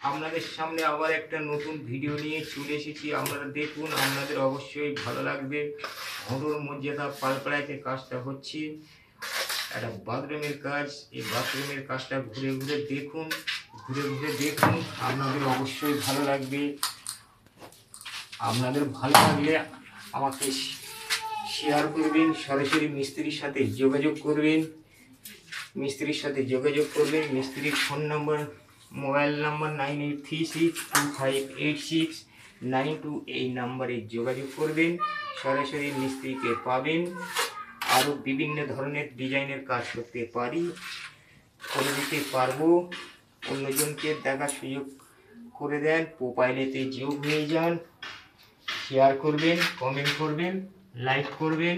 আপনাদের সামনে আবার একটা নতুন ভিডিও নিয়ে চলে এসেছি। আপনারা দেখুন, আপনাদের অবশ্যই ভালো লাগবে। ঘোড়োর মর্যাদা পালপাড়াইতে কাজটা হচ্ছে একটা বাথরুমের কাজ। এই বাথরুমের কাজটা ঘুরে ঘুরে দেখুন, আপনাদের অবশ্যই ভালো লাগবে। আপনাদের ভালো লাগলে আমাকে শেয়ার করবেন, সরাসরি মিস্ত্রির সাথে যোগাযোগ করবেন। মিস্ত্রির ফোন নম্বর, মোবাইল নাম্বার 9836258692। এই নাম্বারে যোগাযোগ করবেন, সরাসরি মিস্ত্রিকে পাবেন। আরও বিভিন্ন ধরনের ডিজাইনের কাজ করতে পারি, করে দিতে পারবো। অন্যজনকে দেখার সুযোগ করে দেন, প্রোফাইলেতে যোগ হয়ে যান। শেয়ার করবেন, কমেন্ট করবেন, লাইক করবেন।